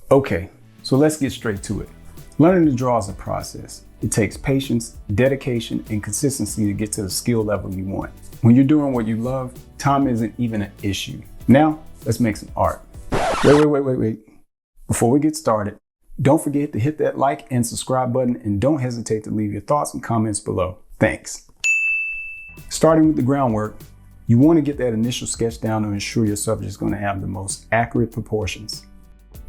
Okay, so let's get straight to it. Learning to draw is a process. It takes patience, dedication, and consistency to get to the skill level you want. When you're doing what you love, time isn't even an issue. Now, let's make some art. Wait. Before we get started, don't forget to hit that like and subscribe button, and don't hesitate to leave your thoughts and comments below. Thanks. Starting with the groundwork, you want to get that initial sketch down to ensure your subject is going to have the most accurate proportions.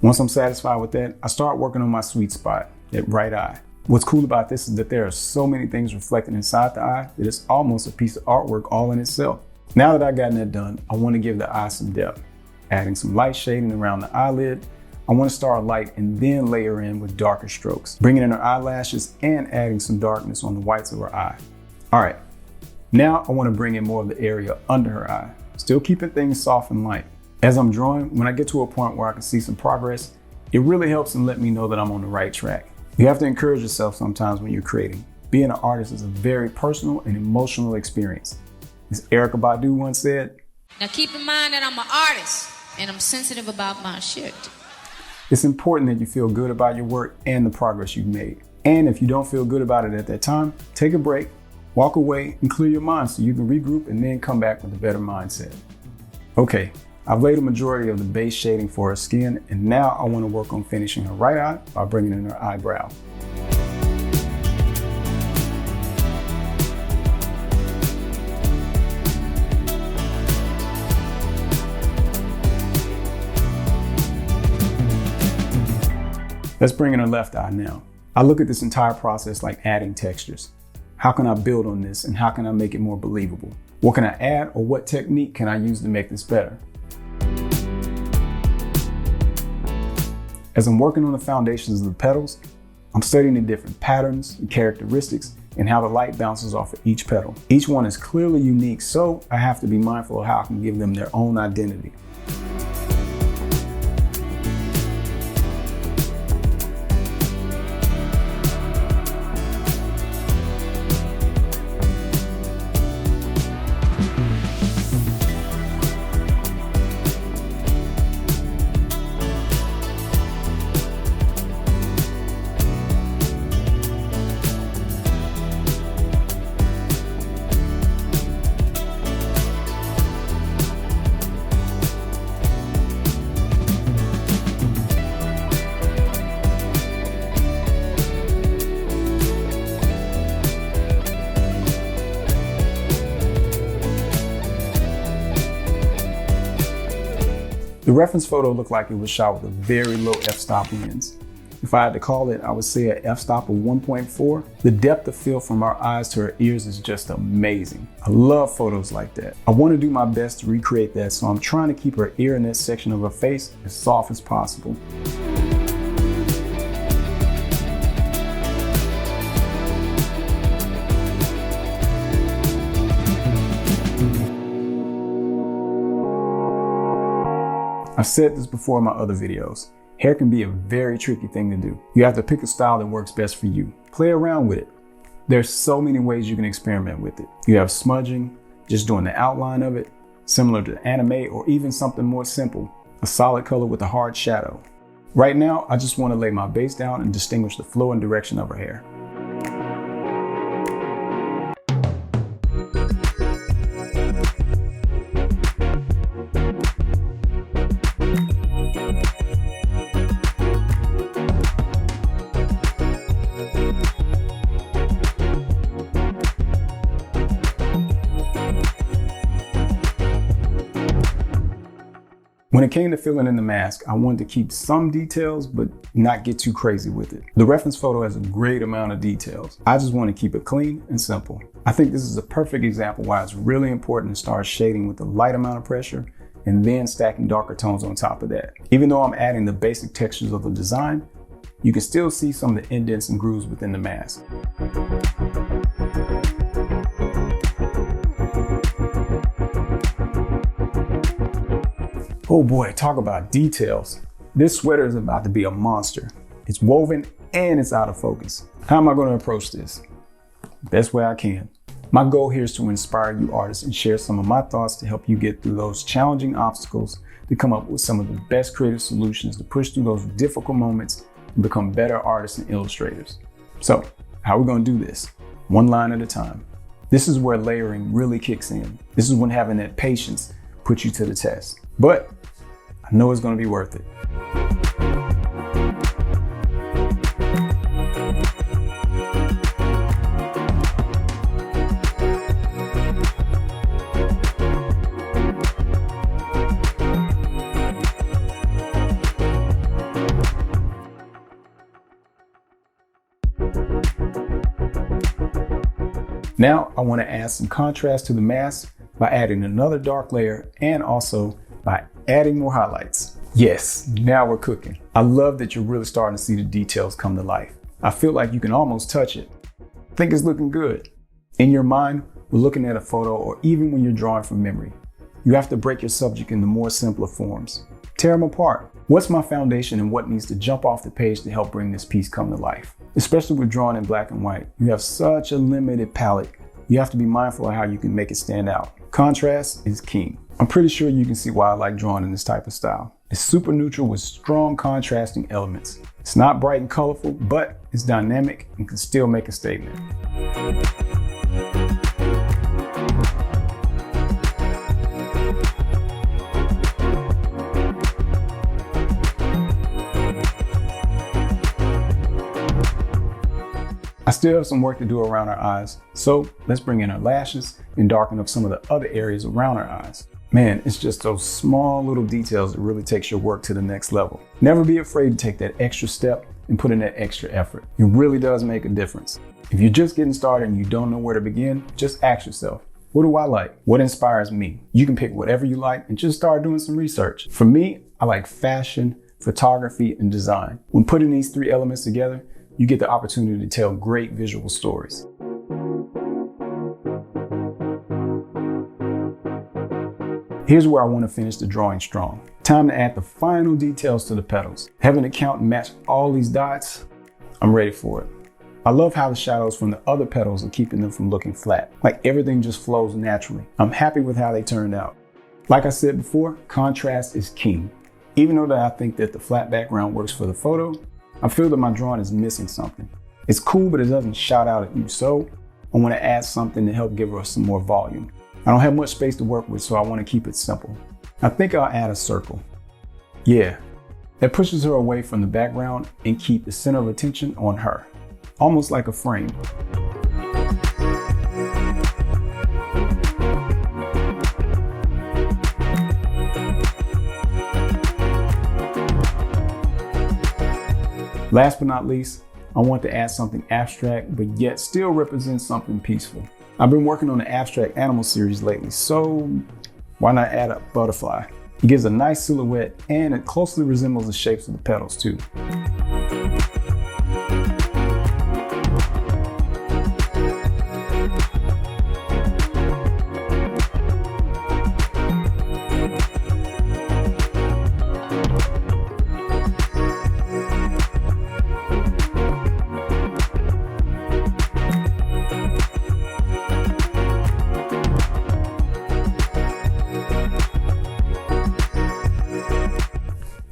Once I'm satisfied with that, I start working on my sweet spot, that right eye. What's cool about this is that there are so many things reflected inside the eye that it's almost a piece of artwork all in itself. Now that I've gotten that done, I want to give the eye some depth. Adding some light shading around the eyelid, I want to start light and then layer in with darker strokes, bringing in her eyelashes and adding some darkness on the whites of her eye. All right, now I want to bring in more of the area under her eye, still keeping things soft and light. As I'm drawing, when I get to a point where I can see some progress, it really helps and let me know that I'm on the right track. You have to encourage yourself sometimes when you're creating. Being an artist is a very personal and emotional experience. As Arick once said, "Now keep in mind that I'm an artist and I'm sensitive about my shit." It's important that you feel good about your work and the progress you've made. And if you don't feel good about it at that time, take a break, walk away, and clear your mind so you can regroup and then come back with a better mindset. Okay, I've laid a majority of the base shading for her skin, and now I want to work on finishing her right eye by bringing in her eyebrow. Let's bring in her left eye now. I look at this entire process like adding textures. How can I build on this, and how can I make it more believable? What can I add, or what technique can I use to make this better? As I'm working on the foundations of the petals, I'm studying the different patterns and characteristics and how the light bounces off of each petal. Each one is clearly unique, so I have to be mindful of how I can give them their own identity. The reference photo looked like it was shot with a very low f-stop lens. If I had to call it, I would say an f-stop of 1.4. The depth of field from our eyes to her ears is just amazing. I love photos like that. I want to do my best to recreate that, so I'm trying to keep her ear and that section of her face as soft as possible. I've said this before in my other videos. Hair can be a very tricky thing to do. You have to pick a style that works best for you. Play around with it. There's so many ways you can experiment with it. You have smudging, just doing the outline of it, similar to anime, or even something more simple, a solid color with a hard shadow. Right now, I just want to lay my base down and distinguish the flow and direction of her hair. When it came to filling in the mask, I wanted to keep some details, but not get too crazy with it. The reference photo has a great amount of details. I just want to keep it clean and simple. I think this is a perfect example why it's really important to start shading with a light amount of pressure and then stacking darker tones on top of that. Even though I'm adding the basic textures of the design, you can still see some of the indents and grooves within the mask. Oh boy, talk about details. This sweater is about to be a monster. It's woven and it's out of focus. How am I going to approach this? Best way I can. My goal here is to inspire you artists and share some of my thoughts to help you get through those challenging obstacles to come up with some of the best creative solutions to push through those difficult moments and become better artists and illustrators. So, how are we going to do this? One line at a time. This is where layering really kicks in. This is when having that patience puts you to the test. But I know it's going to be worth it. Now I want to add some contrast to the mask by adding another dark layer and also by adding more highlights. Yes, now we're cooking. I love that you're really starting to see the details come to life. I feel like you can almost touch it. I think it's looking good. In your mind, we're looking at a photo, or even when you're drawing from memory, you have to break your subject into more simpler forms. Tear them apart. What's my foundation and what needs to jump off the page to help bring this piece come to life? Especially with drawing in black and white, you have such a limited palette. You have to be mindful of how you can make it stand out. Contrast is king. I'm pretty sure you can see why I like drawing in this type of style. It's super neutral with strong contrasting elements. It's not bright and colorful, but it's dynamic and can still make a statement. I still have some work to do around our eyes, so let's bring in our lashes and darken up some of the other areas around our eyes. Man, it's just those small little details that really takes your work to the next level. Never be afraid to take that extra step and put in that extra effort. It really does make a difference. If you're just getting started and you don't know where to begin, just ask yourself, what do I like? What inspires me? You can pick whatever you like and just start doing some research. For me, I like fashion, photography, and design. When putting these three elements together, you get the opportunity to tell great visual stories. Here's where I want to finish the drawing strong. Time to add the final details to the petals. Having it count and match all these dots, I'm ready for it. I love how the shadows from the other petals are keeping them from looking flat. Like everything just flows naturally. I'm happy with how they turned out. Like I said before, contrast is king. Even though that I think that the flat background works for the photo, I feel that my drawing is missing something. It's cool, but it doesn't shout out at you. So I want to add something to help give us some more volume. I don't have much space to work with, so I want to keep it simple. I think I'll add a circle. Yeah, that pushes her away from the background and keep the center of attention on her, almost like a frame. Last but not least, I want to add something abstract, but yet still represents something peaceful. I've been working on the abstract animal series lately, so why not add a butterfly? It gives a nice silhouette and it closely resembles the shapes of the petals too.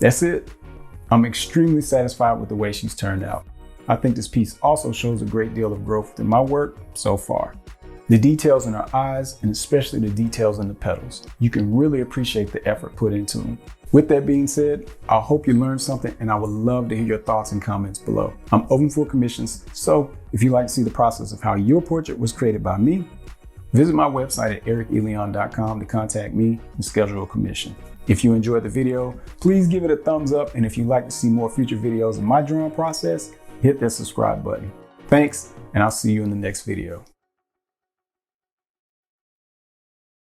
That's it. I'm extremely satisfied with the way she's turned out. I think this piece also shows a great deal of growth in my work so far. The details in her eyes, and especially the details in the petals, you can really appreciate the effort put into them. With that being said, I hope you learned something, and I would love to hear your thoughts and comments below. I'm open for commissions, so if you'd like to see the process of how your portrait was created by me, visit my website at arickeleon.com to contact me and schedule a commission. If you enjoyed the video, please give it a thumbs up, and if you'd like to see more future videos of my drawing process, hit that subscribe button. Thanks, and I'll see you in the next video.